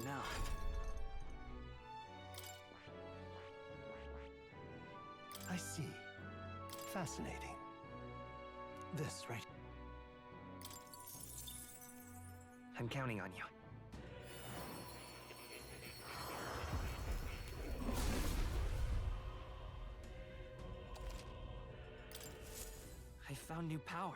now. I see. Fascinating. This right... I'm counting on you. I found new power.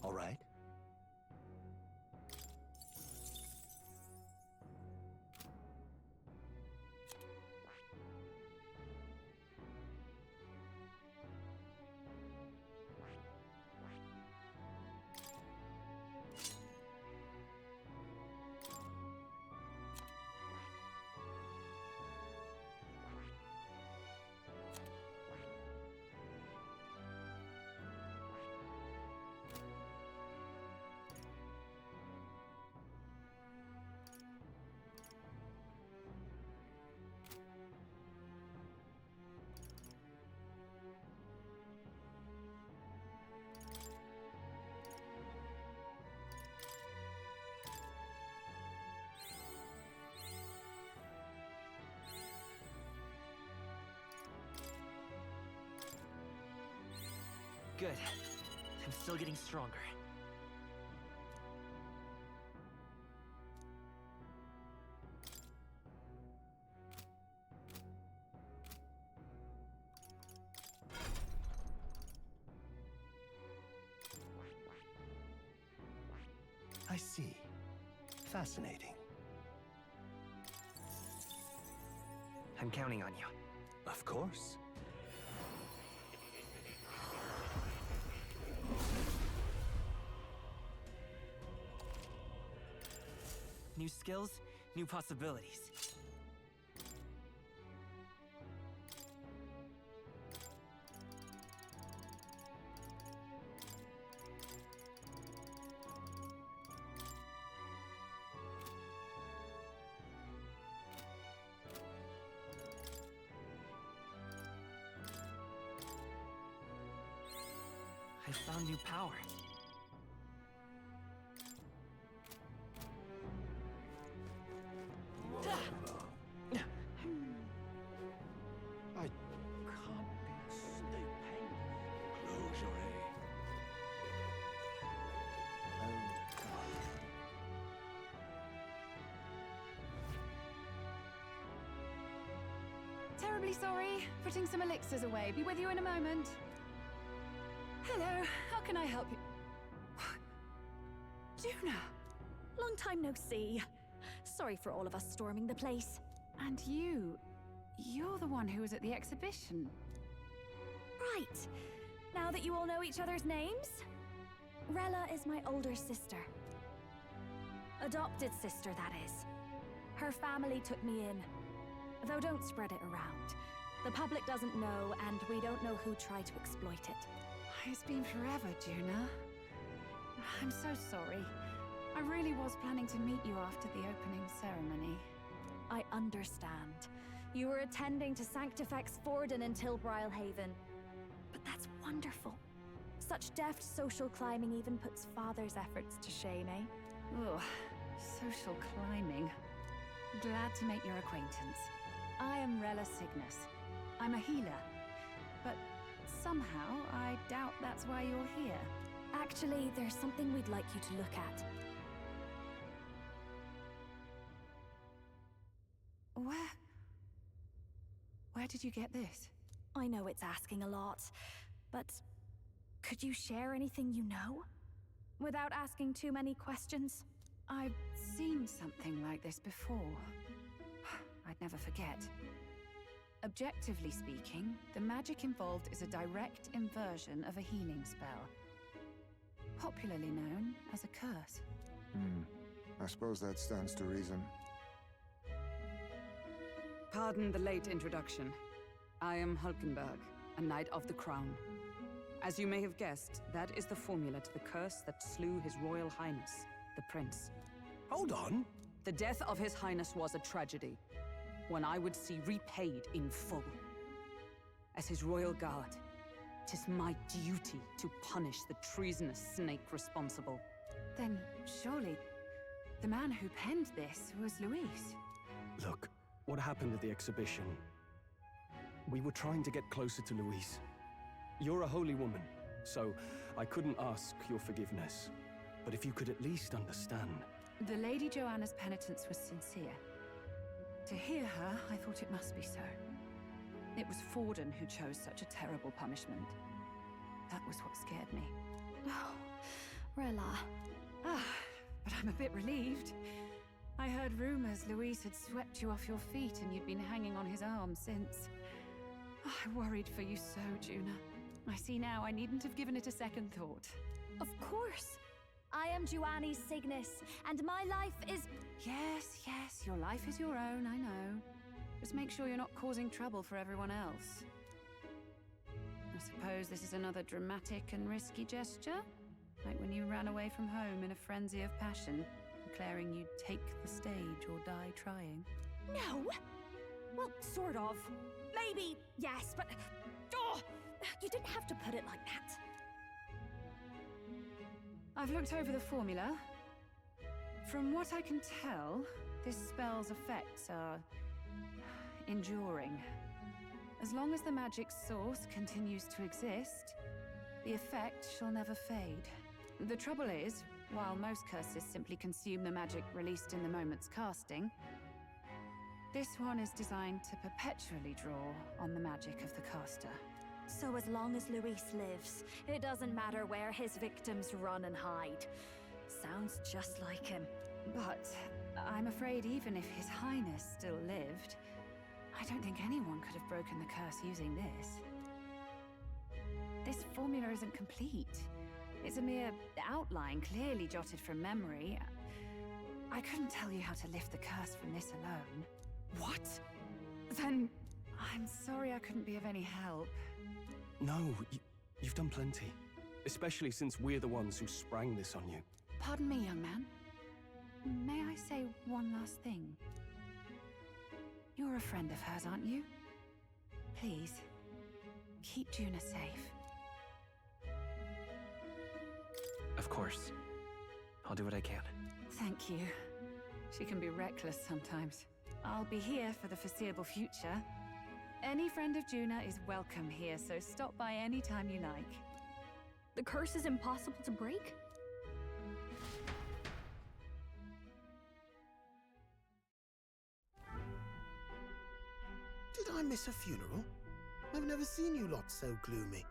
All right. Good. I'm still getting stronger. I see. Fascinating. I'm counting on you. Of course. New skills, new possibilities. I found new power. I can't be stupid. Close your eyes. Oh, God. Terribly sorry. Putting some elixirs away. Be with you in a moment. Hello. How can I help you? Juna! Long time no see. Sorry for all of us storming the place. And you're the one who was at the exhibition. Right. Now that you all know each other's names, Rella is my older sister. Adopted sister, that is. Her family took me in. Though don't spread it around. The public doesn't know, and we don't know who tried to exploit it. It's been forever, Juna. I'm so sorry. I really was planning to meet you after the opening ceremony. I understand. You were attending to Sanctifex Forden in Tilbrile Haven. But that's wonderful. Such deft social climbing even puts Father's efforts to shame, eh? Ugh, social climbing. Glad to make your acquaintance. I am Rella Cygnus. I'm a healer. But somehow, I doubt that's why you're here. Actually, there's something we'd like you to look at. did you get this? I know it's asking a lot, but could you share anything you know? Without asking too many questions? I've seen something like this before. I'd never forget. Objectively speaking, the magic involved is a direct inversion of a healing spell, popularly known as a curse. I suppose that stands to reason. Pardon the late introduction. I am Hulkenberg, a Knight of the Crown. As you may have guessed, that is the formula to the curse that slew His Royal Highness, the Prince. Hold on. The death of His Highness was a tragedy, one I would see repaid in full. As His Royal Guard, 'tis my duty to punish the treasonous snake responsible. Then surely the man who penned this was Luis. Look, what happened at the exhibition? We were trying to get closer to Louise. You're a holy woman, so I couldn't ask your forgiveness. But if you could at least understand. The Lady Joanna's penitence was sincere. To hear her, I thought it must be so. It was Forden who chose such a terrible punishment. That was what scared me. Oh, Rilla. But I'm a bit relieved. I heard rumors Luis had swept you off your feet and you'd been hanging on his arm since. I worried for you so, Juna. I see now I needn't have given it a second thought. Of course. I am Juani's Cygnus, and my life is... Yes, your life is your own, I know. Just make sure you're not causing trouble for everyone else. I suppose this is another dramatic and risky gesture? Like when you ran away from home in a frenzy of passion, declaring you'd take the stage or die trying. No! Well, sort of. Maybe, yes, but... Oh! You didn't have to put it like that. I've looked over the formula. From what I can tell, this spell's effects are enduring. As long as the magic source continues to exist, the effect shall never fade. The trouble is, while most curses simply consume the magic released in the moment's casting, this one is designed to perpetually draw on the magic of the caster. So as long as Luis lives, it doesn't matter where his victims run and hide. Sounds just like him. But I'm afraid even if His Highness still lived, I don't think anyone could have broken the curse using this. This formula isn't complete. It's a mere outline, clearly jotted from memory. I couldn't tell you how to lift the curse from this alone. What? Then... I'm sorry I couldn't be of any help. No, you've done plenty. Especially since we're the ones who sprang this on you. Pardon me, young man. May I say one last thing? You're a friend of hers, aren't you? Please, keep Juna safe. Of course. I'll do what I can. Thank you. She can be reckless sometimes. I'll be here for the foreseeable future. Any friend of Juna is welcome here, so stop by any time you like. The curse is impossible to break? Did I miss a funeral? I've never seen you lot so gloomy.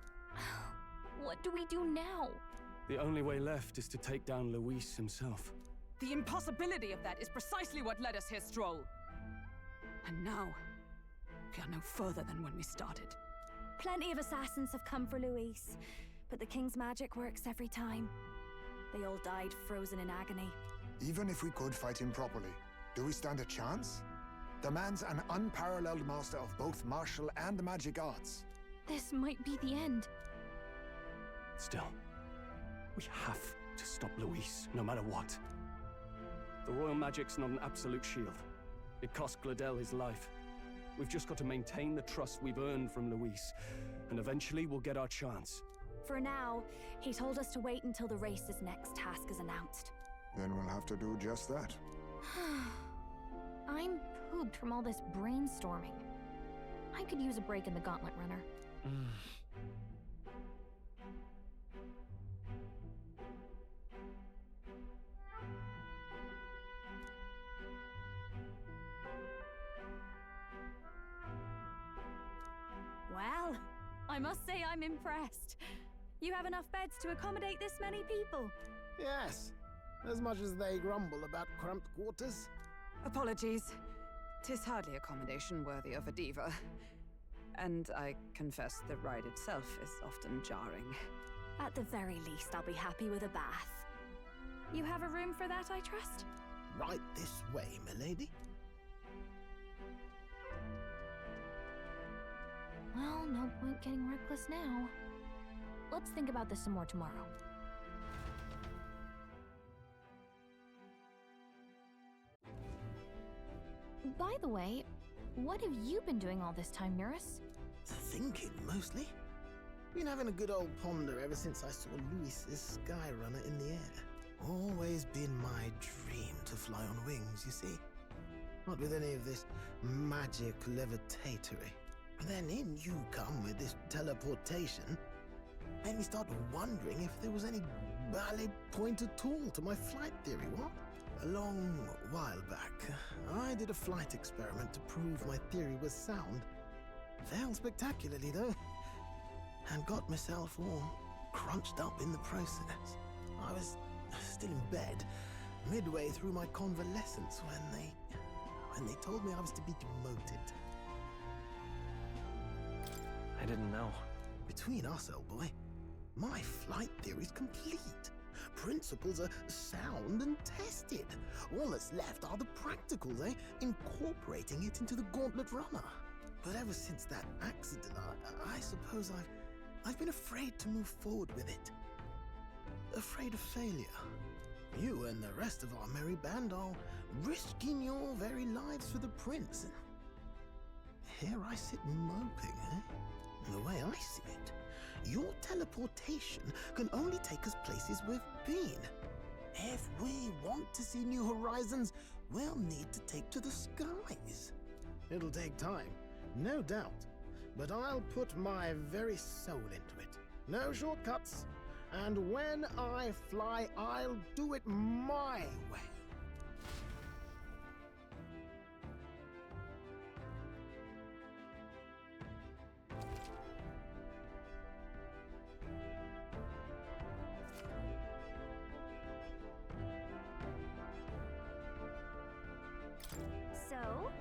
What do we do now? The only way left is to take down Luis himself. The impossibility of that is precisely what led us here, Stroll. And now, we are no further than when we started. Plenty of assassins have come for Luis, but the king's magic works every time. They all died frozen in agony. Even if we could fight him properly, do we stand a chance? The man's an unparalleled master of both martial and magic arts. This might be the end. Still, we have to stop Luis, no matter what. The royal magic's not an absolute shield. It cost Gladel his life. We've just got to maintain the trust we've earned from Luis, and eventually we'll get our chance. For now, he told us to wait until the race's next task is announced. Then we'll have to do just that. I'm pooped from all this brainstorming. I could use a break in the Gauntlet Runner. I must say I'm impressed. You have enough beds to accommodate this many people. Yes, as much as they grumble about cramped quarters. Apologies. 'Tis hardly accommodation worthy of a diva. And I confess the ride itself is often jarring. At the very least, I'll be happy with a bath. You have a room for that, I trust? Right this way, milady. Well, no point getting reckless now. Let's think about this some more tomorrow. By the way, what have you been doing all this time, Eurus? Thinking, mostly. Been having a good old ponder ever since I saw Luis's Skyrunner in the air. Always been my dream to fly on wings, you see. Not with any of this magic levitatory. But then in you come with this teleportation. Made me start wondering if there was any valid point at all to my flight theory, what? A long while back, I did a flight experiment to prove my theory was sound. Failed spectacularly, though, and got myself all crunched up in the process. I was still in bed, midway through my convalescence, when they told me I was to be demoted. I didn't know. Between us, old boy, my flight theory's complete. Principles are sound and tested. All that's left are the practicals, incorporating it into the Gauntlet Runner. But ever since that accident, I suppose I've been afraid to move forward with it. Afraid of failure. You and the rest of our merry band are risking your very lives for the prince. Here I sit moping, The way I see it, your teleportation can only take us places we've been. If we want to see new horizons, we'll need to take to the skies. It'll take time, no doubt, but I'll put my very soul into it. No shortcuts. And when I fly, I'll do it my way. So?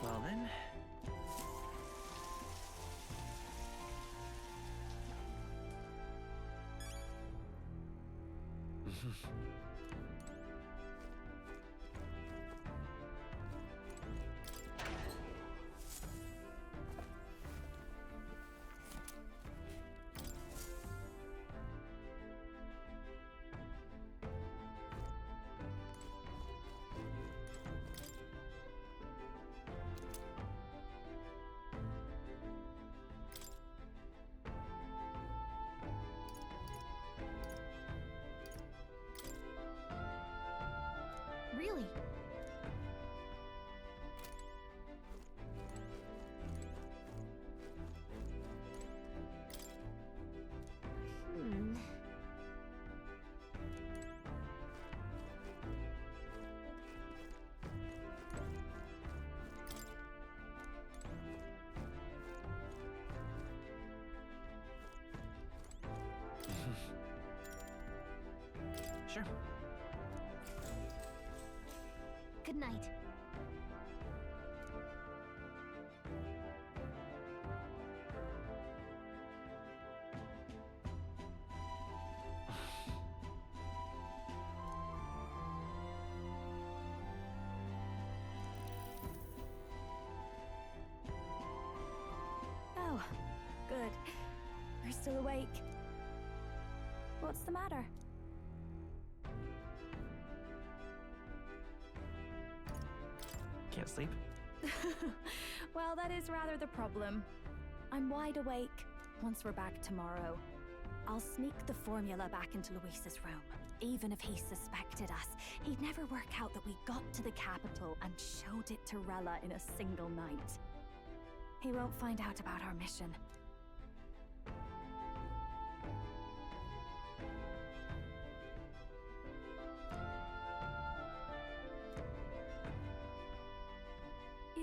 Well then. Really? Sure. Good night. Oh, good. You're still awake. What's the matter? Can't sleep? Well, that is rather the problem. I'm wide awake. Once we're back tomorrow, I'll sneak the formula back into Luis's room. Even if he suspected us, he'd never work out that we got to the capital and showed it to Rella in a single night. He won't find out about our mission.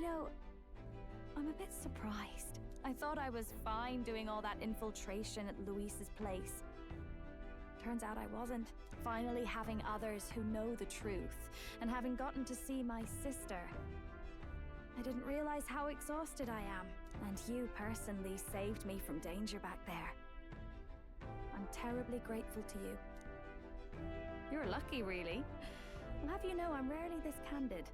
know, I'm a bit surprised. I thought I was fine doing all that infiltration at Luis's place. Turns out I wasn't. Finally having others who know the truth, and having gotten to see my sister. I didn't realize how exhausted I am, and you personally saved me from danger back there. I'm terribly grateful to you. You're lucky, really. I'll have you know I'm rarely this candid.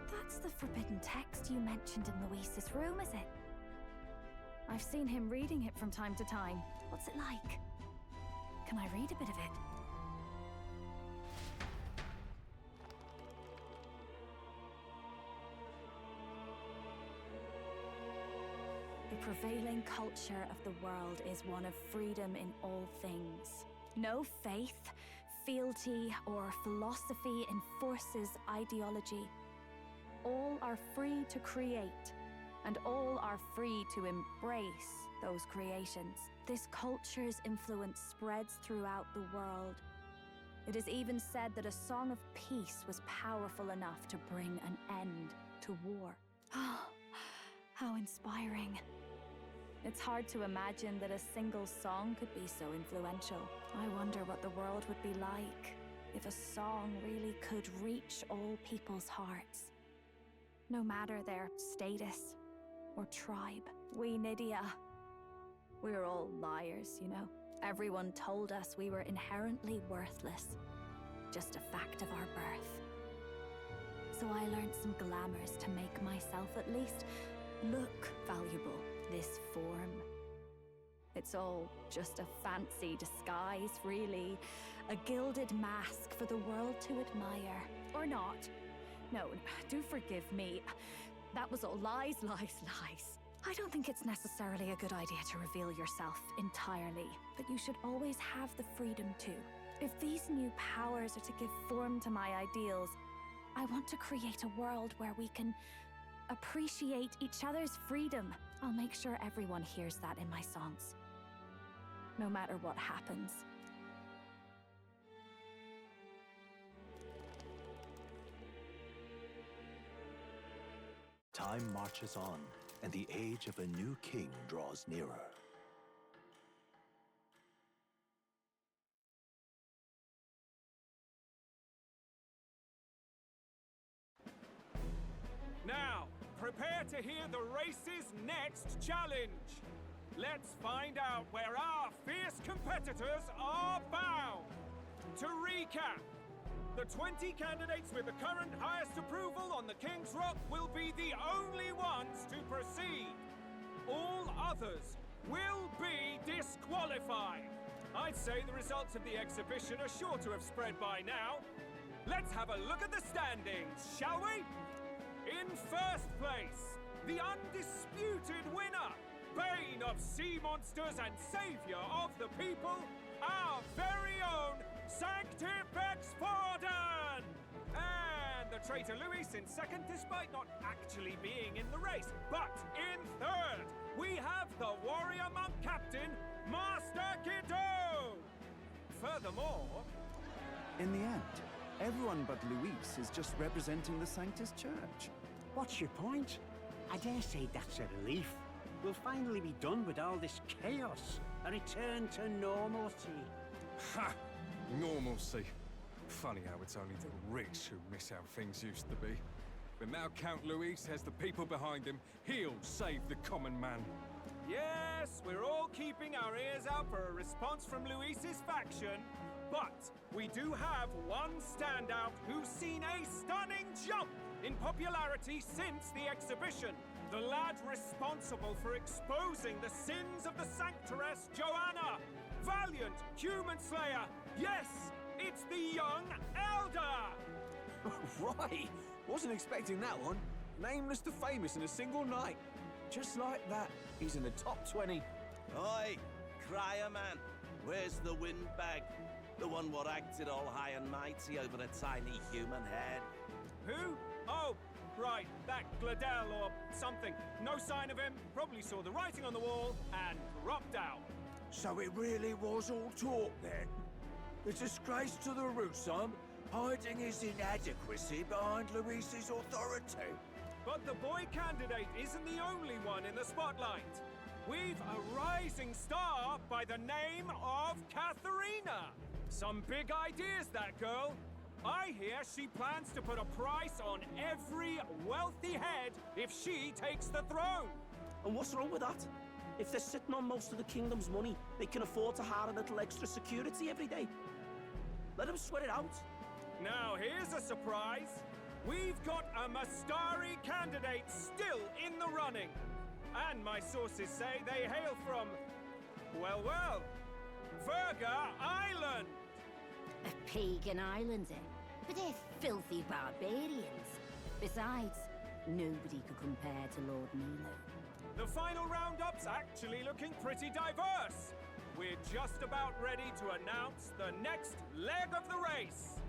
That's the forbidden text you mentioned in Luis's room, is it? I've seen him reading it from time to time. What's it like? Can I read a bit of it? The prevailing culture of the world is one of freedom in all things. No faith, fealty, or philosophy enforces ideology. All are free to create, and all are free to embrace those creations. This culture's influence spreads throughout the world. It is even said that a song of peace was powerful enough to bring an end to war. Oh, how inspiring. It's hard to imagine that a single song could be so influential. I wonder what the world would be like if a song really could reach all people's hearts. No matter their status or tribe. We Nydia, we're all liars, you know. Everyone told us we were inherently worthless. Just a fact of our birth. So I learned some glamours to make myself at least look valuable. This form. It's all just a fancy disguise, really. A gilded mask for the world to admire. Or not. No, do forgive me. That was all lies, lies, lies. I don't think it's necessarily a good idea to reveal yourself entirely, but you should always have the freedom to. If these new powers are to give form to my ideals, I want to create a world where we can appreciate each other's freedom. I'll make sure everyone hears that in my songs. No matter what happens. Time marches on, and the age of a new king draws nearer. Now, prepare to hear the race's next challenge. Let's find out where our fierce competitors are bound. To recap, the 20 candidates with the current highest approval on the King's Rock will be the only ones to proceed. All others will be disqualified. I'd say the results of the exhibition are sure to have spread by now. Let's have a look at the standings, shall we? In first place, the undisputed winner, bane of sea monsters and savior of the people, our very own Sanctifex Forden! And the traitor Luis in second, despite not actually being in the race. But in third, we have the warrior monk captain, Master Guido! Furthermore... In the end, everyone but Luis is just representing the Sanctus Church. What's your point? I dare say that's a relief. We'll finally be done with all this chaos. A return to normalcy. Ha! Normalcy. Funny how it's only the rich who miss how things used to be. But now Count Luis has the people behind him. He'll save the common man. Yes, we're all keeping our ears out for a response from Luis's faction. But we do have one standout who's seen a stunning jump in popularity since the exhibition. The lad responsible for exposing the sins of the Sanctoress Joanna. Valiant human slayer. Yes, it's the young Elder. Right. Wasn't expecting that one. Nameless to famous in a single night. Just like that, he's in the top 20. Oi, crier man. Where's the windbag? The one what acted all high and mighty over a tiny human head. Who? Oh, right, that Gladell or something. No sign of him, probably saw the writing on the wall and dropped out. So it really was all talk then? The disgrace to the Rusum hiding his inadequacy behind Luis's authority. But the boy candidate isn't the only one in the spotlight. We've a rising star by the name of Katharina. Some big ideas, that girl. I hear she plans to put a price on every wealthy head if she takes the throne. And what's wrong with that? If they're sitting on most of the kingdom's money, they can afford to hire a little extra security every day. Let them sweat it out. Now here's a surprise. We've got a Mastari candidate still in the running. And my sources say they hail from, well, Verga Island. A pagan island, eh? But they're filthy barbarians. Besides, nobody could compare to Lord Milo. The final roundup's actually looking pretty diverse. We're just about ready to announce the next leg of the race.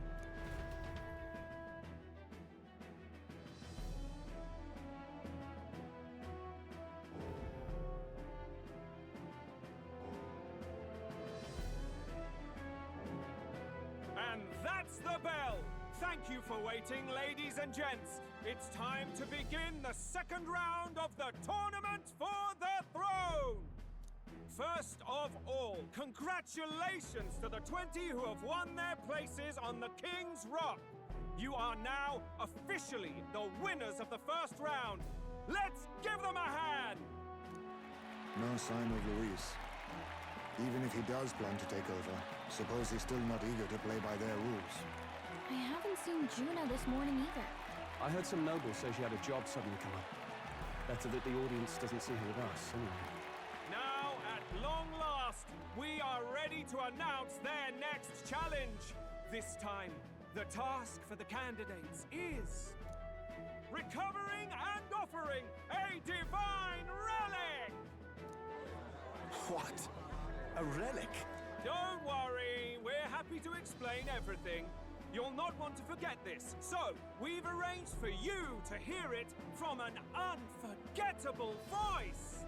And that's the bell! Thank you for waiting, ladies and gents. It's time to begin the second round of the tournament for the throne! First of all, congratulations to the 20 who have won their places on the King's Rock. You are now officially the winners of the first round. Let's give them a hand! No sign of Luis. Even if he does plan to take over, suppose he's still not eager to play by their rules. I haven't seen Juna this morning either. I heard some nobles say she had a job suddenly come up. Better that the audience doesn't see her with us, anyway. Now, at long last, we are ready to announce their next challenge. This time, the task for the candidates is recovering and offering a divine relic! What? A relic? Don't worry, we're happy to explain everything. You'll not want to forget this, so we've arranged for you to hear it from an unforgettable voice.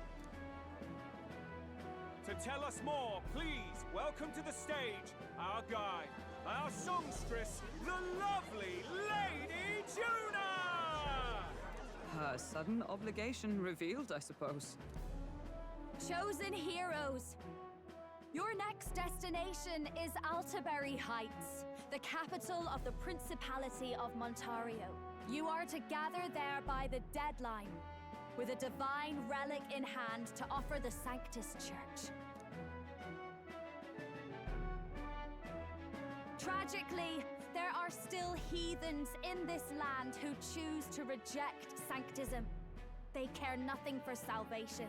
To tell us more, please welcome to the stage our guide, our songstress, the lovely Lady Juna! Her sudden obligation revealed, I suppose. Chosen heroes! Your next destination is Altaberry Heights, the capital of the Principality of Montario. You are to gather there by the deadline, with a divine relic in hand to offer the Sanctus Church. Tragically, there are still heathens in this land who choose to reject Sanctism. They care nothing for salvation.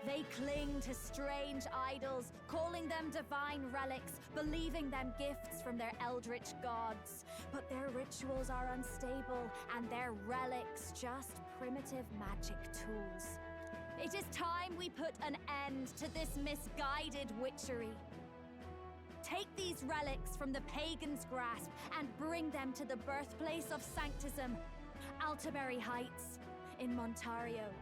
They cling to strange idols, calling them divine relics, believing them gifts from their eldritch gods. But their rituals are unstable, and their relics just primitive magic tools. It is time we put an end to this misguided witchery. Take these relics from the pagan's grasp and bring them to the birthplace of Sanctism, Altaberry Heights, in Montario.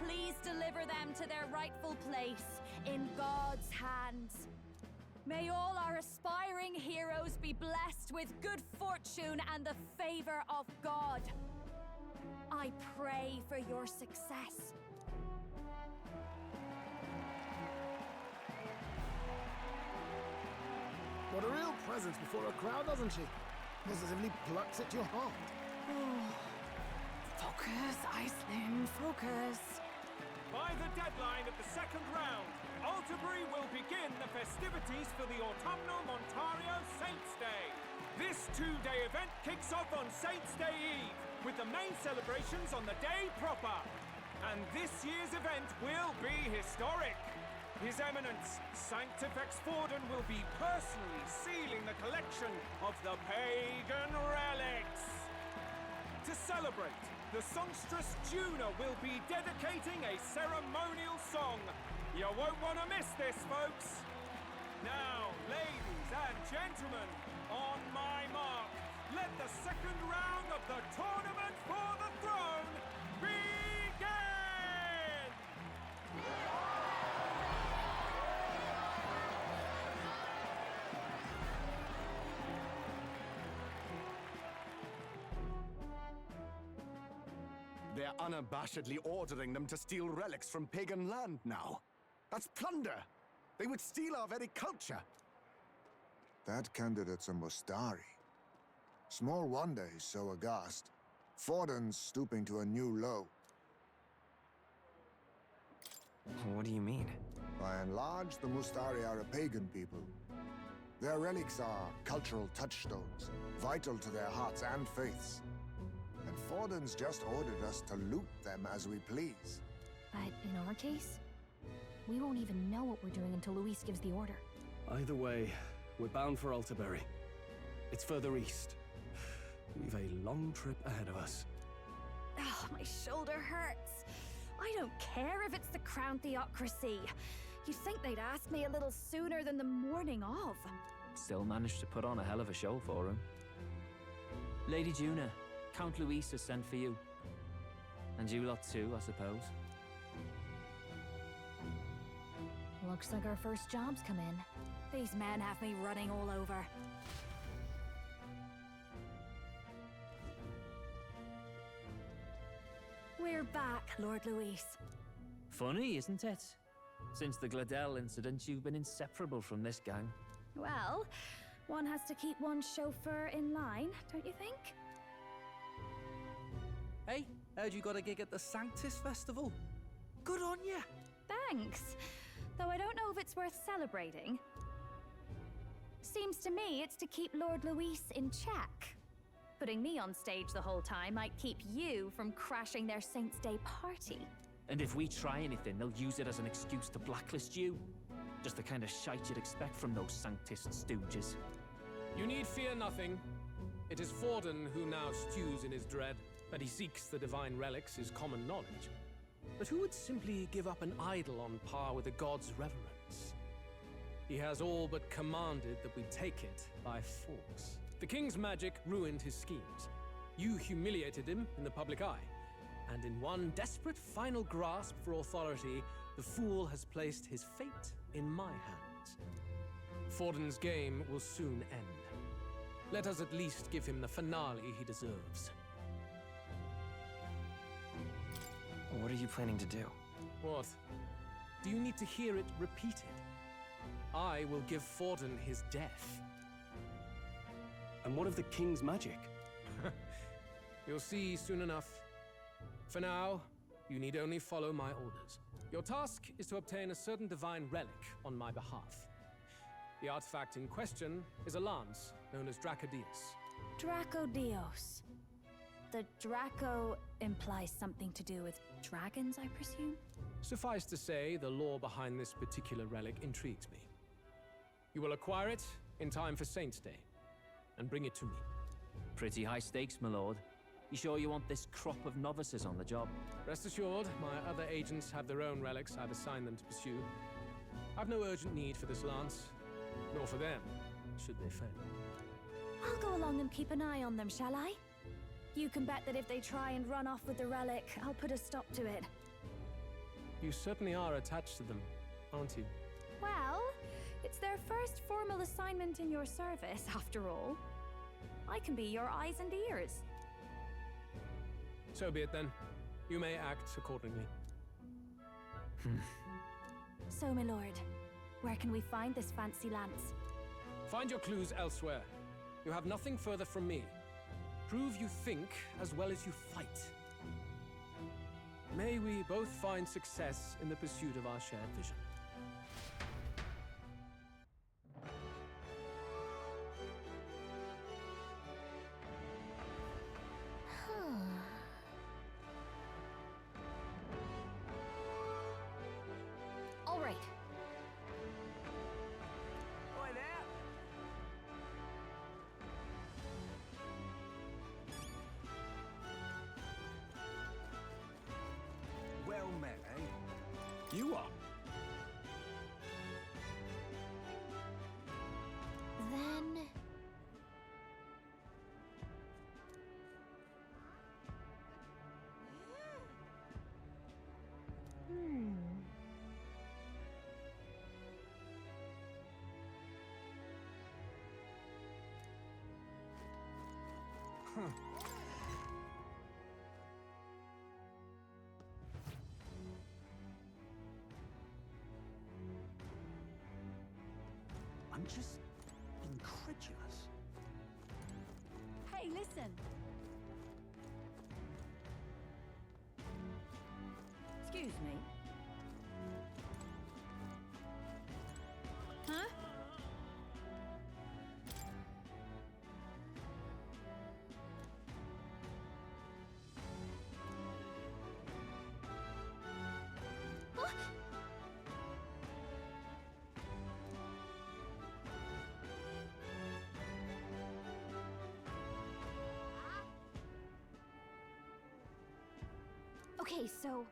Please deliver them to their rightful place, in God's hands. May all our aspiring heroes be blessed with good fortune and the favor of God. I pray for your success. What a real presence before a crowd, doesn't she? Positively plucks at your heart. Focus, Iceland, focus. By the deadline of the second round, Altaberry will begin the festivities for the autumnal Montario Saints' Day. This two-day event kicks off on Saints' Day Eve, with the main celebrations on the day proper. And this year's event will be historic. His Eminence, Sanctifex Forden, will be personally sealing the collection of the pagan relics. To celebrate, the songstress Juna will be dedicating a ceremonial song. You won't want to miss this, folks. Now, ladies and gentlemen, on my mark, let the second round of the tournament for the throne begin! They're unabashedly ordering them to steal relics from pagan land now. That's plunder! They would steal our very culture! That candidate's a Mustari. Small wonder he's so aghast. Forden's stooping to a new low. What do you mean? By and large, the Mustari are a pagan people. Their relics are cultural touchstones, vital to their hearts and faiths. And Forden's just ordered us to loot them as we please. But in our case, we won't even know what we're doing until Luis gives the order. Either way, we're bound for Altaberry. It's further east. We've a long trip ahead of us. Oh, my shoulder hurts. I don't care if it's the Crown Theocracy. You'd think they'd ask me a little sooner than the morning of. Still managed to put on a hell of a show for him. Lady Juna, Count Luis has sent for you. And you lot too, I suppose. Looks like our first job's come in. These men have me running all over. We're back, Lord Luis. Funny, isn't it? Since the Gladel incident, you've been inseparable from this gang. Well, one has to keep one's chauffeur in line, don't you think? Hey, heard you got a gig at the Sanctus Festival. Good on ya! Thanks. Though I don't know if it's worth celebrating. Seems to me it's to keep Lord Luis in check. Putting me on stage the whole time might keep you from crashing their Saints' Day party. And if we try anything, they'll use it as an excuse to blacklist you. Just the kind of shite you'd expect from those Sanctist stooges. You need fear nothing. It is Forden who now stews in his dread. That he seeks the divine relics is common knowledge. But who would simply give up an idol on par with a god's reverence? He has all but commanded that we take it by force. The king's magic ruined his schemes. You humiliated him in the public eye. And in one desperate final grasp for authority, the fool has placed his fate in my hands. Forden's game will soon end. Let us at least give him the finale he deserves. What are you planning to do? What? Do you need to hear it repeated? I will give Forden his death. And what of the king's magic? You'll see soon enough. For now, you need only follow my orders. Your task is to obtain a certain divine relic on my behalf. The artifact in question is a lance known as Dracodius. Dracodios. The Draco implies something to do with dragons, I presume? Suffice to say, the lore behind this particular relic intrigues me. You will acquire it in time for Saints' Day, and bring it to me. Pretty high stakes, my lord. You sure you want this crop of novices on the job? Rest assured, my other agents have their own relics I've assigned them to pursue. I've no urgent need for this lance, nor for them, should they fail. I'll go along and keep an eye on them, shall I? You can bet that if they try and run off with the relic, I'll put a stop to it. You certainly are attached to them, aren't you? Well, it's their first formal assignment in your service, after all. I can be your eyes and ears. So be it then. You may act accordingly. So, my lord, where can we find this fancy lance? Find your clues elsewhere. You have nothing further from me. Prove you think as well as you fight. May we both find success in the pursuit of our shared vision. All right. Boy there! Well met, eh? You are. Then... I'm just incredulous. Hey, listen! Excuse me. Huh? Okay, so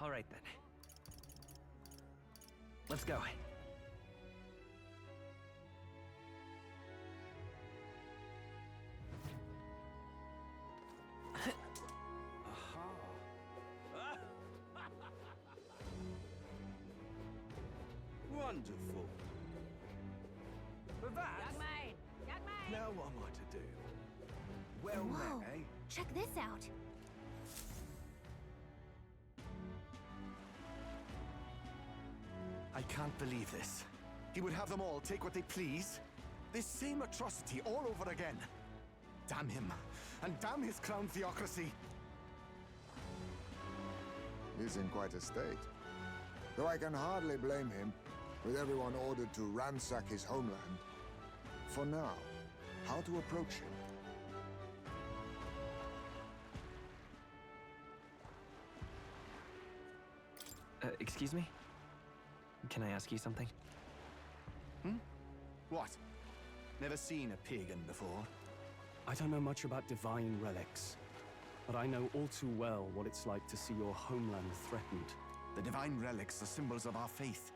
All right, then. Let's go. Wonderful. But that... Young man! Young man! Now what am I to do? Well whoa, met, eh? check this out. I can't believe this. He would have them all take what they please. This same atrocity all over again. Damn him, and damn his crown theocracy. He's in quite a state. Though I can hardly blame him, with everyone ordered to ransack his homeland. For now, how to approach him? Excuse me? Can I ask you something? What? Never seen a pagan before? I don't know much about divine relics, but I know all too well what it's like to see your homeland threatened. The divine relics are symbols of our faith.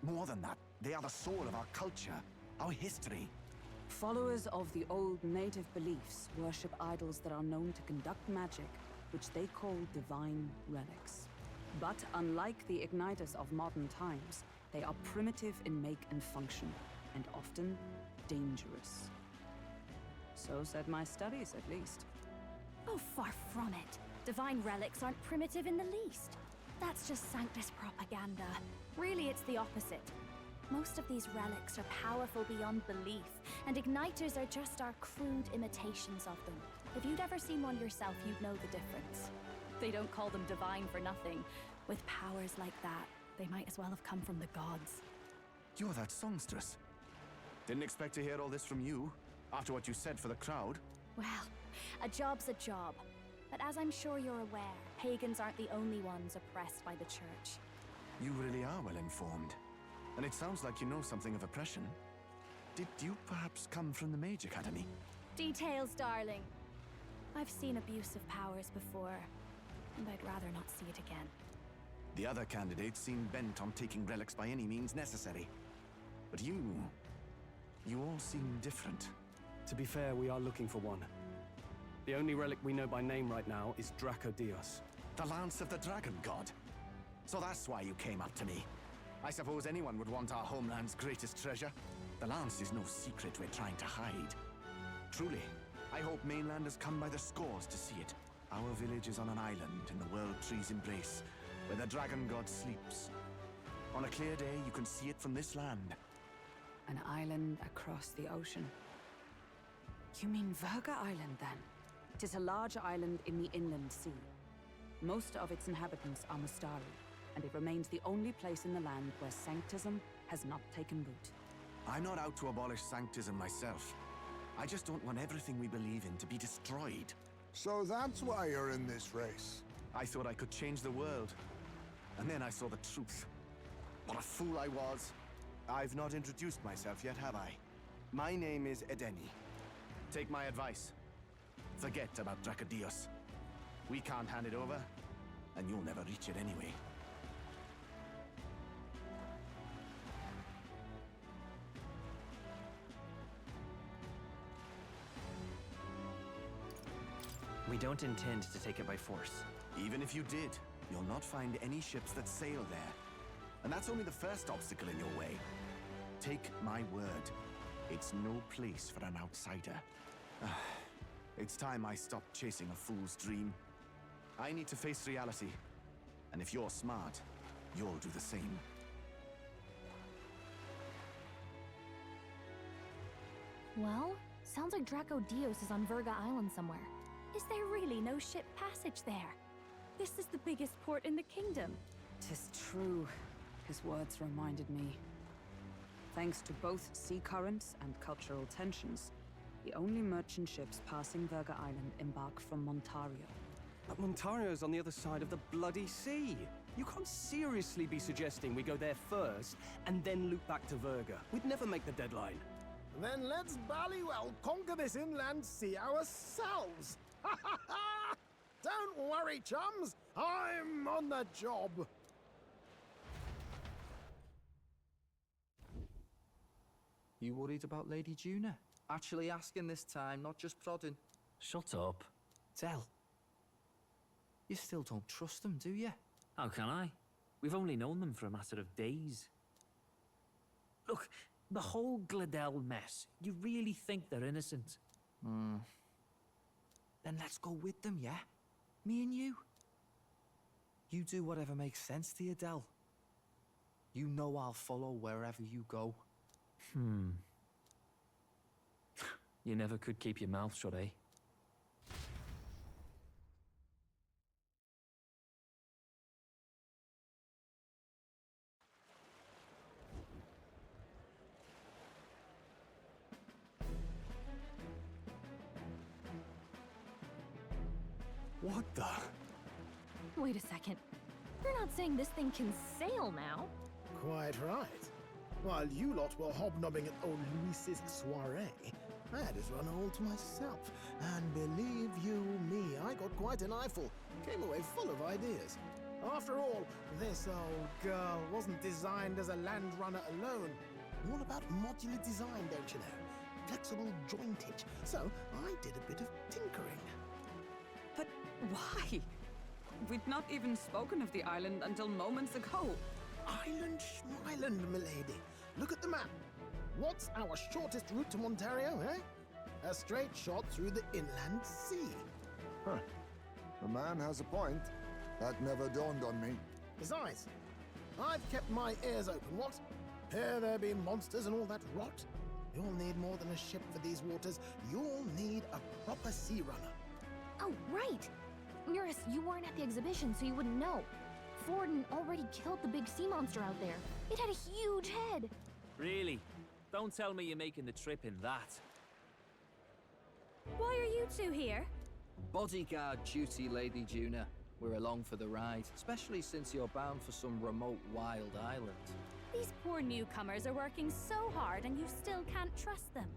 More than that, they are the soul of our culture, our history. Followers of the old native beliefs worship idols that are known to conduct magic, which they call divine relics. But unlike the igniters of modern times, they are primitive in make and function, and often dangerous. So said my studies, at least. Oh, far from it. Divine relics aren't primitive in the least. That's just Sanctus propaganda. Really, it's the opposite. Most of these relics are powerful beyond belief, and igniters are just our crude imitations of them. If you'd ever seen one yourself, you'd know the difference. They don't call them divine for nothing. With powers like that, they might as well have come from the gods. You're that songstress. Didn't expect to hear all this from you, after what you said for the crowd. Well, a job's a job. But as I'm sure you're aware, pagans aren't the only ones oppressed by the church. You really are well informed. And it sounds like you know something of oppression. Did you perhaps come from the Mage Academy? Details, darling. I've seen abuse of powers before, and I'd rather not see it again. The other candidates seem bent on taking relics by any means necessary. But you all seem different. To be fair, we are looking for one. The only relic we know by name right now is Dracodios. The Lance of the Dragon God. So that's why you came up to me. I suppose anyone would want our homeland's greatest treasure. The Lance is no secret we're trying to hide. Truly, I hope mainlanders come by the scores to see it. Our village is on an island in the World Tree's embrace, where the Dragon God sleeps. On a clear day, you can see it from this land. An island across the ocean. You mean Verga Island, then? 'Tis a large island in the inland sea. Most of its inhabitants are Mustari, and it remains the only place in the land where Sanctism has not taken root. I'm not out to abolish Sanctism myself. I just don't want everything we believe in to be destroyed. So that's why you're in this race. I thought I could change the world. And then I saw the truth. What a fool I was. I've not introduced myself yet, have I? My name is Edeni. Take my advice. Forget about Dracodios. We can't hand it over, and you'll never reach it anyway. We don't intend to take it by force. Even if you did, you'll not find any ships that sail there. And that's only the first obstacle in your way. Take my word. It's no place for an outsider. It's time I stopped chasing a fool's dream. I need to face reality. And if you're smart, you'll do the same. Well, sounds like Draco Dios is on Verga Island somewhere. Is there really no ship passage there? This is the biggest port in the kingdom. 'Tis true. His words reminded me. Thanks to both sea currents and cultural tensions, the only merchant ships passing Verga Island embark from Montario. But Montario's on the other side of the bloody sea. You can't seriously be suggesting we go there first and then loop back to Verga. We'd never make the deadline. Then let's ballywell conquer this inland sea ourselves! Ha ha ha! Don't worry, chums! I'm on the job! You worried about Lady Juna? Actually asking this time, not just prodding. Shut up. Tell. You still don't trust them, do you? How can I? We've only known them for a matter of days. Look, the whole Gladel mess, you really think they're innocent? Then let's go with them, yeah? Me and you. You do whatever makes sense to you, Del. You know I'll follow wherever you go. You never could keep your mouth shut, eh? What the? Wait a second. You're not saying this thing can sail now? Quite right. While you lot were hobnobbing at old Luis's soiree, I had his run all to myself. And believe you me, I got quite an eyeful. Came away full of ideas. After all, this old girl wasn't designed as a land runner alone. All about modular design, don't you know? Flexible jointage. So I did a bit of tinkering. But why? We'd not even spoken of the island until moments ago. Island Schmyland, milady. Look at the map. What's our shortest route to Montario, eh? A straight shot through the inland sea. Huh. The man has a point. That never dawned on me. Besides, I've kept my ears open, what? Here there be monsters and all that rot. You'll need more than a ship for these waters. You'll need a proper sea runner. Oh, right! Eurus, you weren't at the exhibition, so you wouldn't know. Forden already killed the big sea monster out there. It had a huge head. Really? Don't tell me you're making the trip in that. Why are you two here? Bodyguard duty, Lady Juna. We're along for the ride, especially since you're bound for some remote wild island. These poor newcomers are working so hard and you still can't trust them.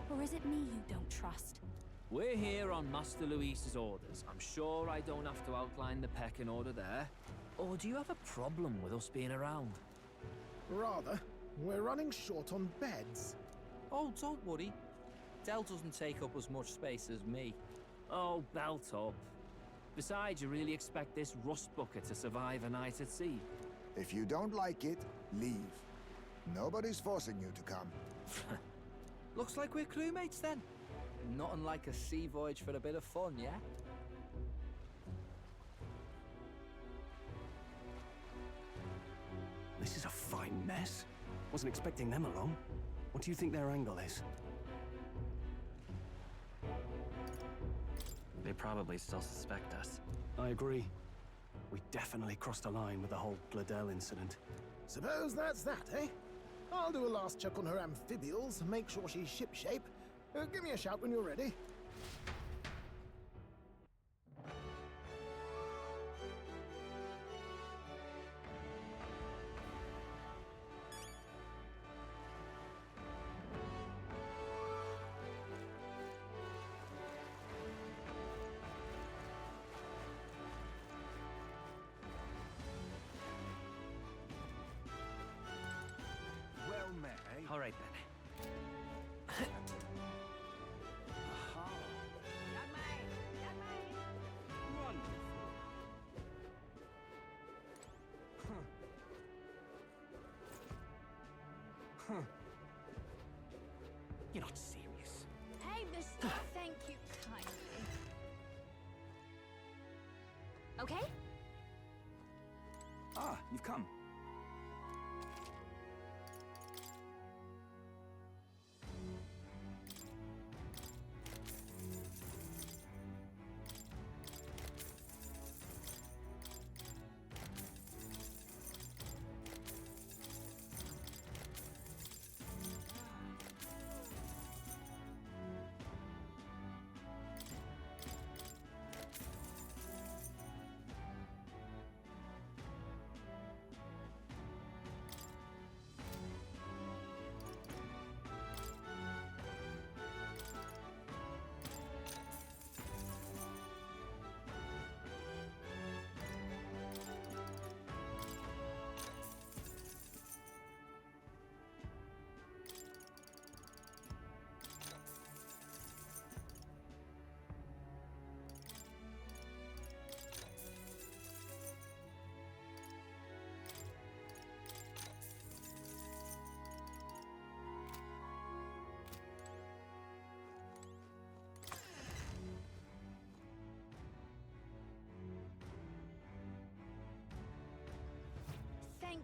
Or is it me you don't trust? We're here on Master Luis's orders. I'm sure I don't have to outline the pecking order there. Or do you have a problem with us being around? Rather. We're running short on beds. Oh, don't worry. Del doesn't take up as much space as me. Oh, belt up. Besides, you really expect this rust bucket to survive a night at sea? If you don't like it, leave. Nobody's forcing you to come. Looks like we're crewmates then. Not unlike a sea voyage for a bit of fun, yeah? This is a fine mess. Wasn't expecting them along. What do you think their angle is? They probably still suspect us. I agree. We definitely crossed a line with the whole Gladel incident. Suppose that's that, eh? I'll do a last check on her amphibials, make sure she's shipshape. Give me a shout when you're ready. Well met, eh? All right, then. You're not serious. Hey, mister, thank you kindly. Okay? Ah, you've come.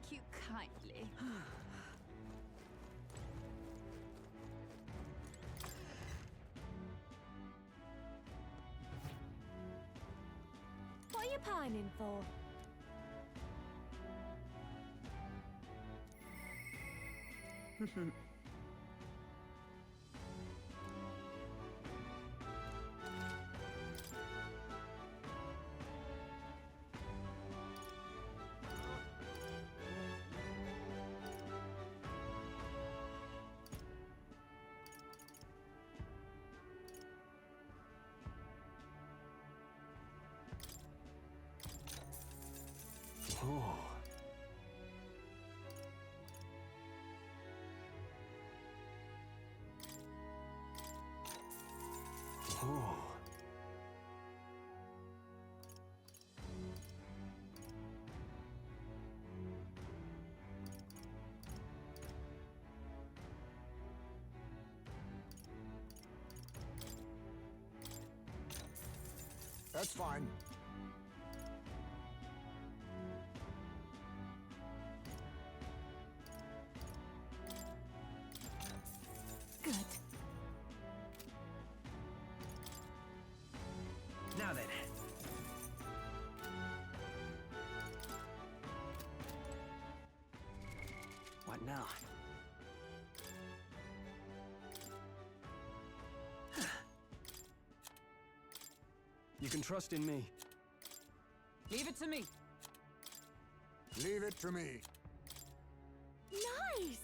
Thank you kindly. What are you pining for? Oh. Oh. That's fine. Good. Now then. What now? You can trust in me. Leave it to me. Leave it to me. Nice!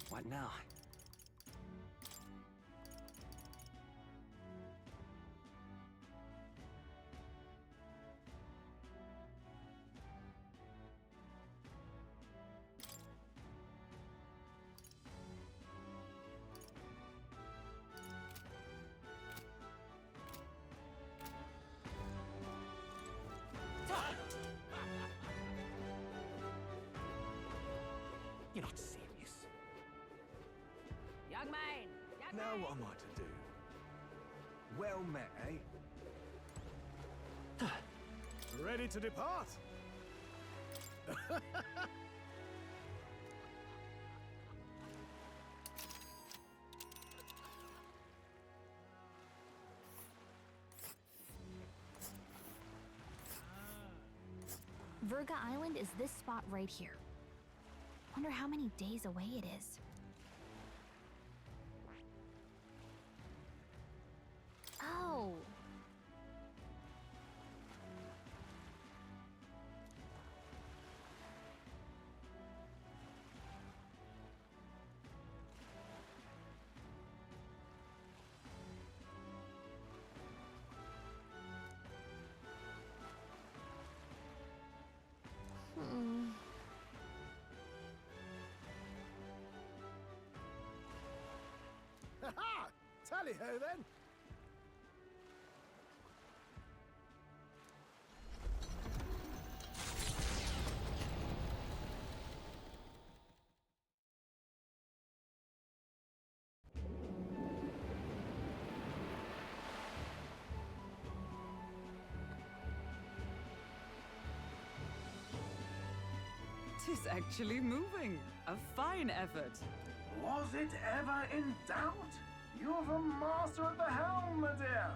What now? You're not serious. Young man! Now what am I to do? Well met, eh? Ready to depart? Virga Island is this spot right here. Wonder how many days away it is. Oh. Ha-ha! Tally-ho then! Tis actually moving. A fine effort. Was it ever in doubt? You're the master at the helm, my dear.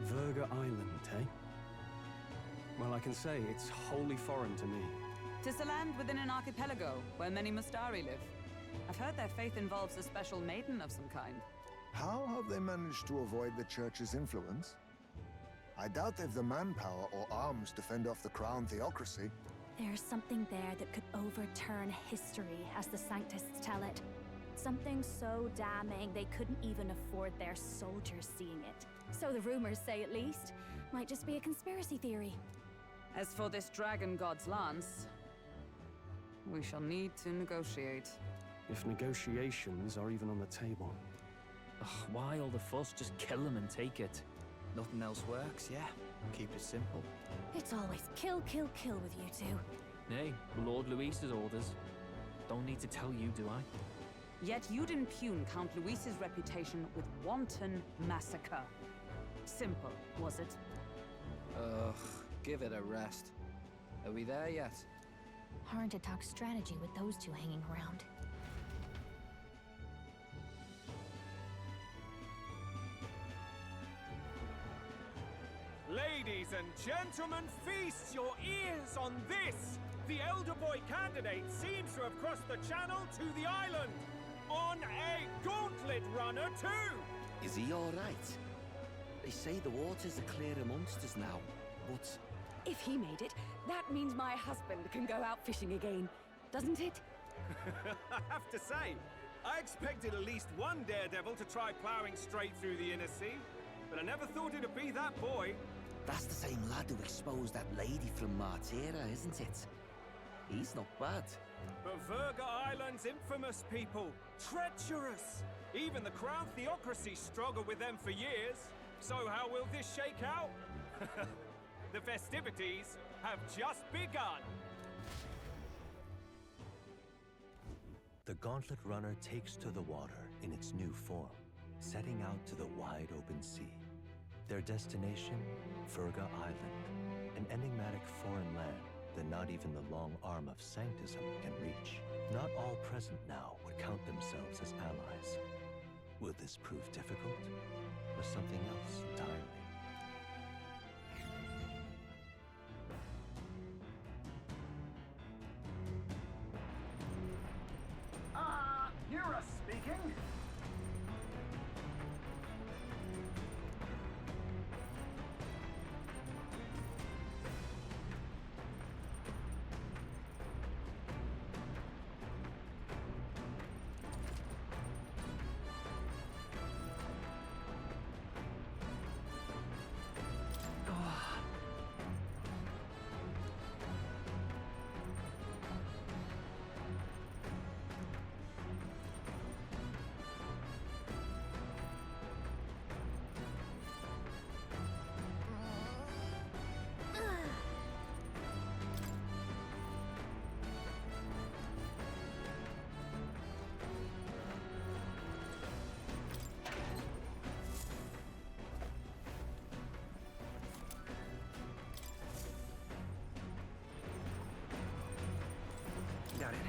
Virga Island, eh? Well, I can say it's wholly foreign to me. 'Tis a land within an archipelago where many Mustari live. I've heard their faith involves a special maiden of some kind. How have they managed to avoid the Church's influence? I doubt they've the manpower or arms to fend off the crown theocracy. There's something there that could overturn history, as the Sanctists tell it. Something so damning they couldn't even afford their soldiers seeing it. So the rumors say, at least. Might just be a conspiracy theory. As for this dragon god's lance, we shall need to negotiate. If negotiations are even on the table. Ugh, why all the fuss? Just kill him and take it. Nothing else works, yeah. Keep it simple. It's always kill, kill, kill with you two. Nay, Lord Luis's orders. Don't need to tell you, do I? Yet you'd impugn Count Luis's reputation with wanton massacre. Simple, was it? Ugh, give it a rest. Are we there yet? Hard to talk strategy with those two hanging around. Ladies and gentlemen, feast your ears on this! The elder boy candidate seems to have crossed the channel to the island! On a gauntlet runner, too! Is he alright? They say the waters are clear amongst us now, but... If he made it, that means my husband can go out fishing again, doesn't it? I have to say, I expected at least one daredevil to try ploughing straight through the inner sea, but I never thought it'd be that boy. That's the same lad who exposed that lady from Martira, isn't it? He's not bad. But Virga Island's infamous people, treacherous. Even the Crown Theocracy struggled with them for years. So how will this shake out? The festivities have just begun. The Gauntlet Runner takes to the water in its new form, setting out to the wide open sea. Their destination, Virga Island, an enigmatic foreign land that not even the long arm of Sanctism can reach. Not all present now would count themselves as allies. Will this prove difficult, or something else entirely? Eurus speaking. Got it.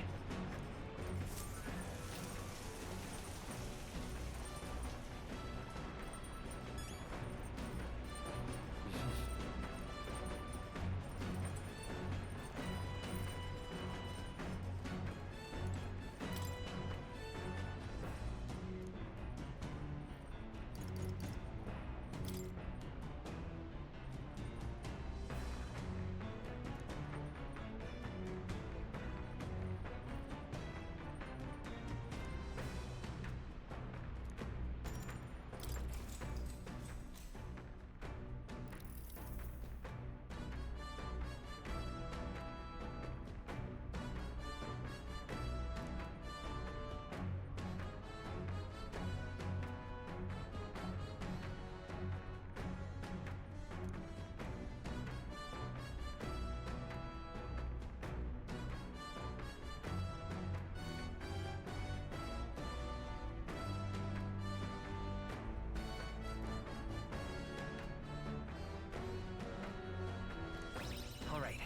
All right.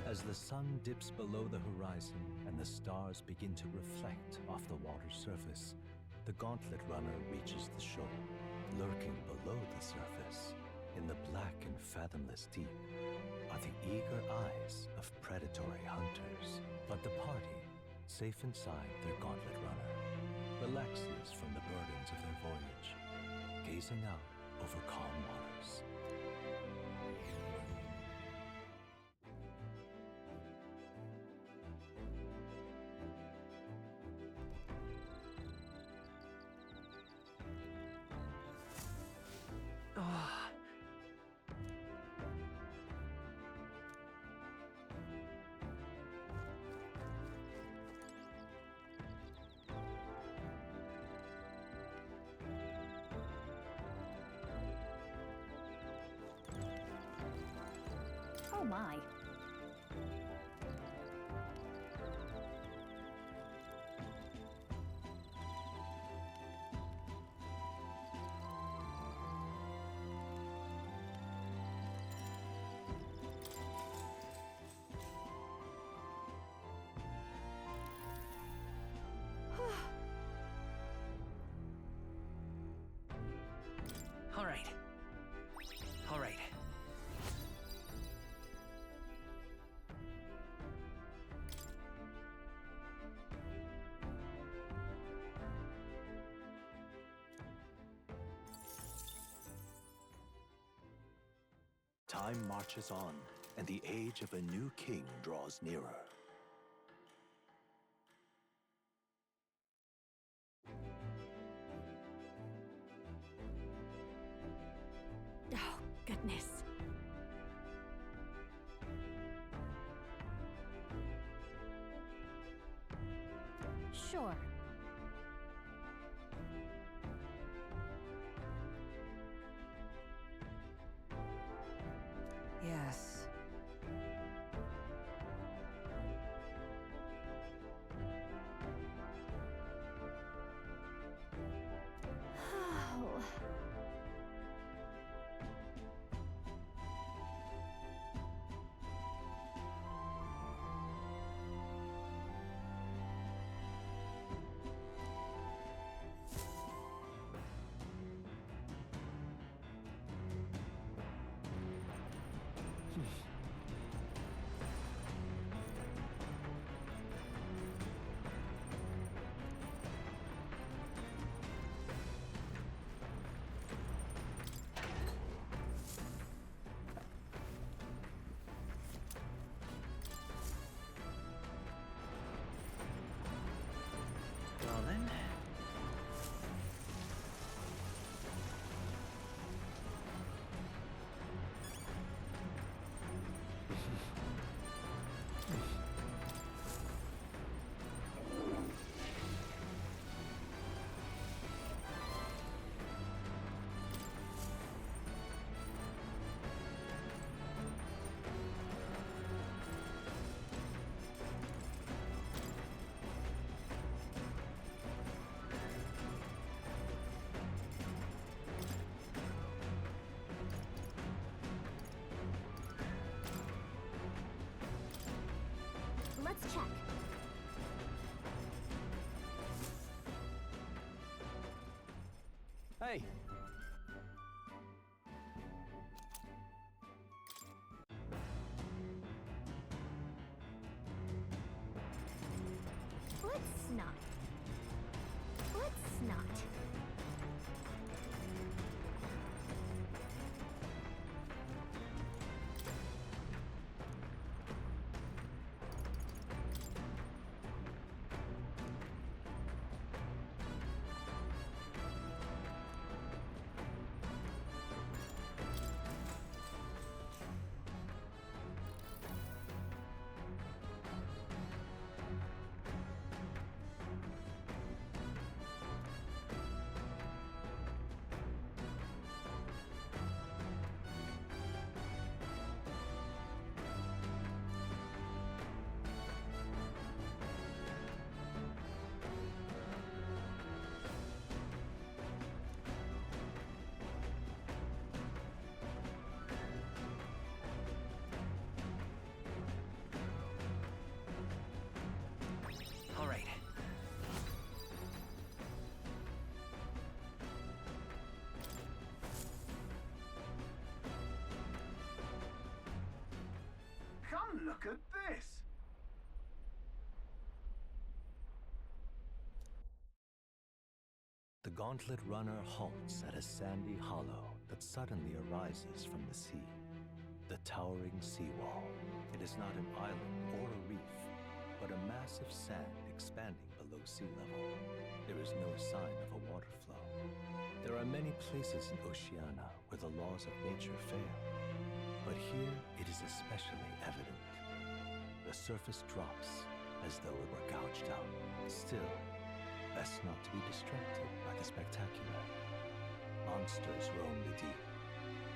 As the sun dips below the horizon and the stars begin to reflect off the water's surface, the Gauntlet Runner reaches the shore. Lurking below the surface, in the black and fathomless deep, are the eager eyes of predatory hunters. But the party, safe inside their Gauntlet Runner, relaxes from the burdens of their voyage, gazing out over calm waters. Oh my. All right. All right. Time marches on, and the age of a new king draws nearer. Oh, goodness. Sure. Yes. Oh. Darling. Let's check. Hey! Let's not. Let's not. All right. Come look at this! The gauntlet runner halts at a sandy hollow that suddenly arises from the sea. The towering seawall. It is not an island or a reef, but a mass of sand expanding below sea level. There is no sign of a water flow. There are many places in Oceania where the laws of nature fail, but here it is especially evident. The surface drops as though it were gouged out. Still, best not to be distracted by the spectacular. Monsters roam the deep,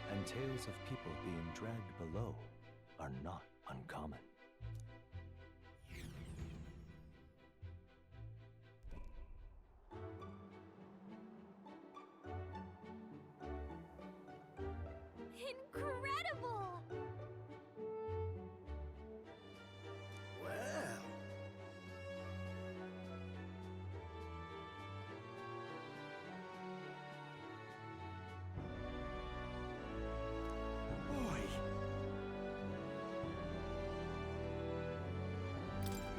and tales of people being dragged below are not uncommon. Incredible! Well. Boy.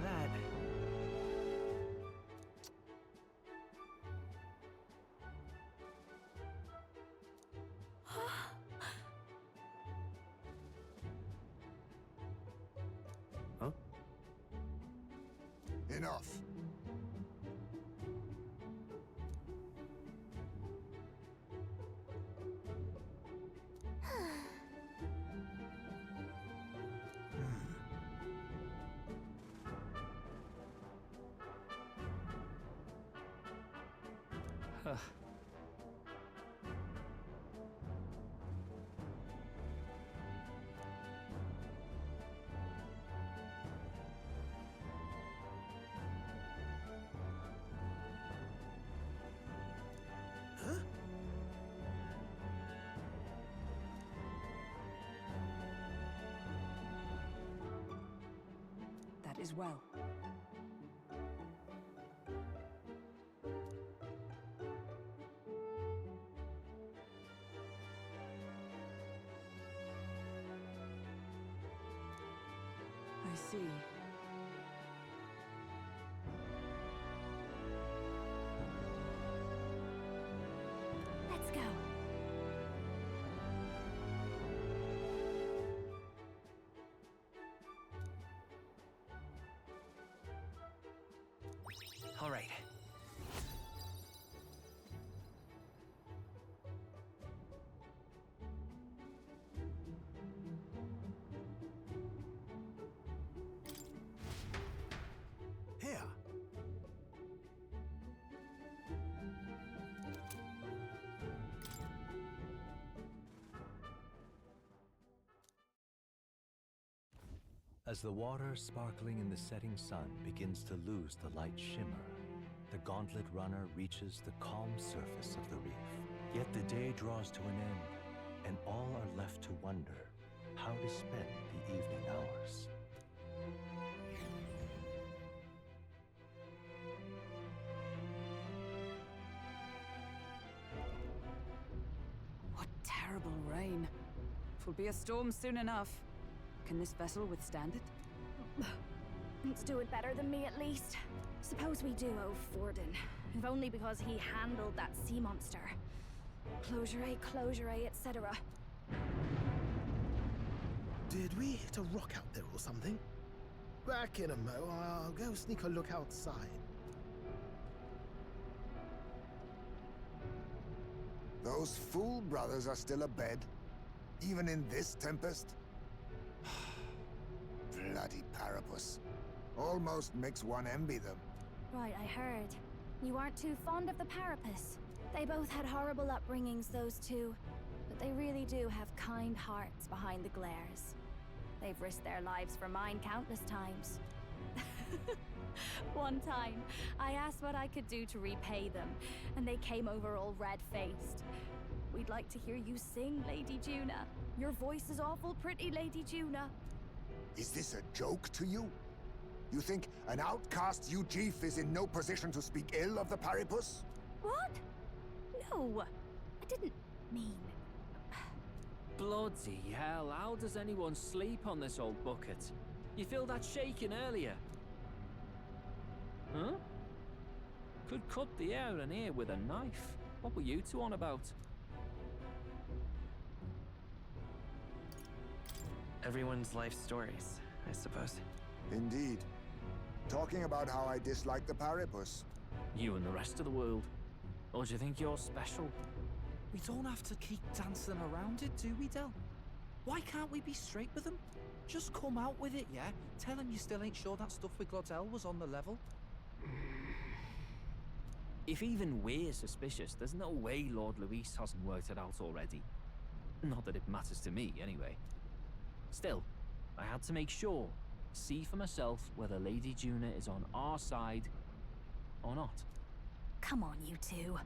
That. Huh? Enough. Huh. That is well. I see. Let's go. All right. Here. As the water sparkling in the setting sun begins to lose the light shimmer, the gauntlet runner reaches the calm surface of the reef. Yet the day draws to an end, and all are left to wonder how to spend the evening hours. What terrible rain. It will be a storm soon enough. Can this vessel withstand it? It's doing better than me, at least. Suppose we do owe Forden, if only because he handled that sea monster. Closure, etc. Did we hit a rock out there or something? Back in a mo, I'll go sneak a look outside. Those fool brothers are still abed, even in this tempest? Bloody Parapus. Almost makes one envy them. Right, I heard. You aren't too fond of the Parapus. They both had horrible upbringings, those two. But they really do have kind hearts behind the glares. They've risked their lives for mine countless times. One time, I asked what I could do to repay them, and they came over all red-faced. We'd like to hear you sing, Lady Juna. Your voice is awful pretty, Lady Juna. Is this a joke to you? You think an outcast Ujif is in no position to speak ill of the Paripus? What? No, I didn't mean... Bloody hell, how does anyone sleep on this old bucket? You feel that shaking earlier? Huh? Could cut the air in here with a knife. What were you two on about? Everyone's life stories, I suppose. Indeed. Talking about how I dislike the Paripus. You and the rest of the world. Or do you think you're special? We don't have to keep dancing around it, do we, Del? Why can't we be straight with them? Just come out with it, yeah? Tell him you still ain't sure that stuff with Glodell was on the level. If even we're suspicious, there's no way Lord Luis hasn't worked it out already. Not that it matters to me, anyway. Still, I had to make sure, see for myself whether Lady Juna is on our side or not. Come on, you two.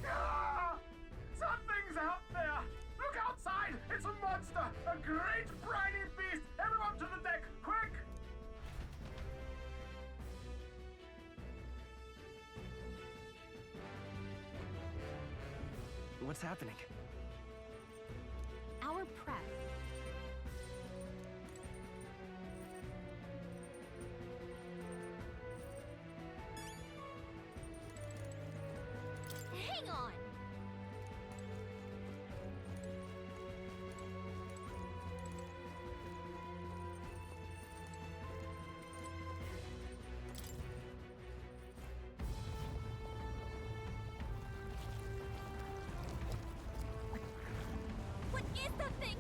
Ah! Something's out there! Look outside! It's a monster! A great briny beast! Everyone to the deck, quick! What's happening? Our prep. Hang on! What is that thing?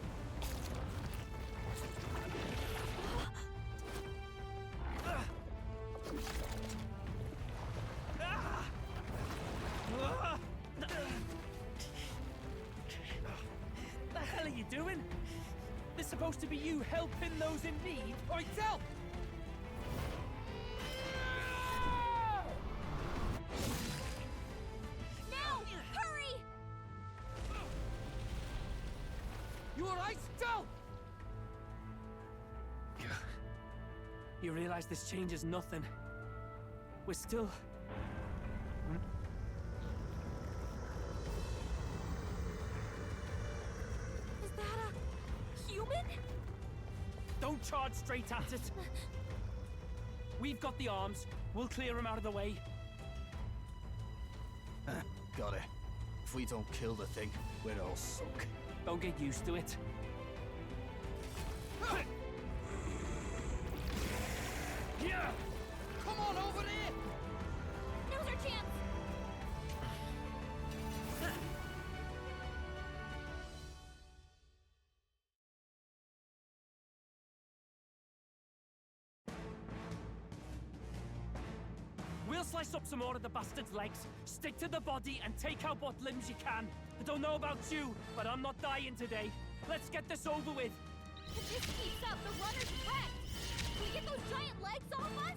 The hell are you doing? This supposed to be you helping those in need? Oi, tell! Now! Hurry! You alright, Del? You realize this changes nothing. We're still... Is that a human? Don't charge straight at it. We've got the arms. We'll clear him out of the way. Got it. If we don't kill the thing, we're all sunk. Don't get used to it. Yeah! Come on over there! Now's our chance! We'll slice up some more of the bastard's legs, stick to the body, and take out what limbs you can. I don't know about you, but I'm not dying today. Let's get this over with. If this keeps up, the runner's wrecked! Can we get those giant legs off us?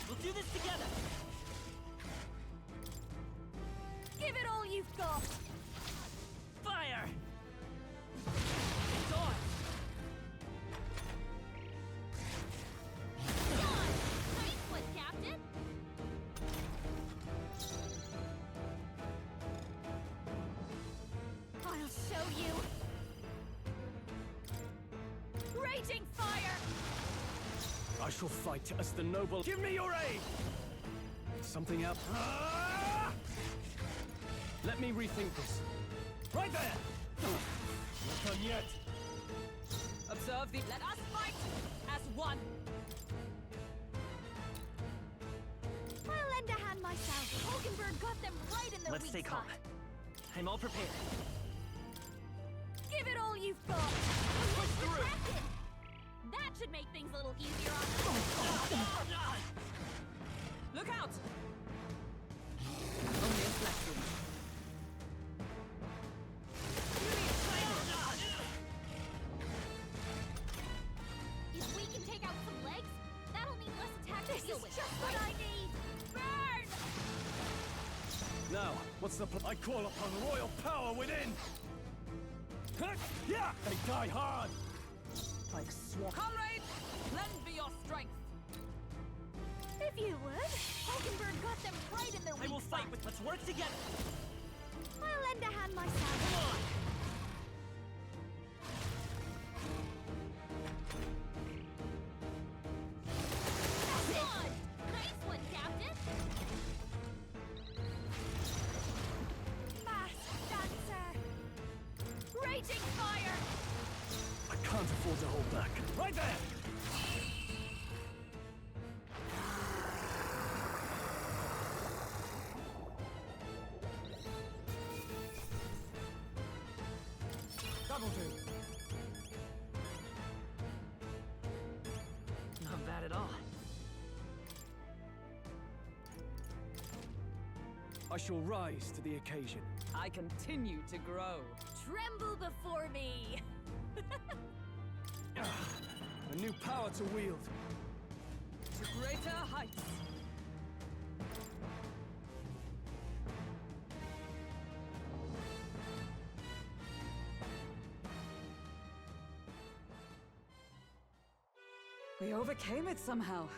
We'll do this together. Give it all you've got! Fire! It's on! Nice one, Captain! I'll show you! Raging fire! I shall fight as the noble. Give me your aid! Something else. Let me rethink this. Right there! Not done yet. Observe the... Let us fight as one! I'll lend a hand myself. Hulkenberg got them right in their Let's weak stay calm. spot. I'm all prepared. Give it all you've got! Push through! That should make things a little easier on us. Look out! Only a flesh wound. If we can take out some legs, that'll mean less attack to This deal is with. just what I need! Burn! Now, what's the I call upon royal power within! Yeah! They die hard! By the swamp. Comrades, lend me your strength. If you would. Hulkenberg got them right in their weak I will spot. fight with... Let's work together! I'll lend a hand myself. Come on! Nice one, Captain! Mass dancer! Raging fire! I can't afford to hold back. Right there! That'll do. Not bad at all. I shall rise to the occasion. I continue to grow. Tremble before me! A new power to wield. To greater heights. We overcame it somehow.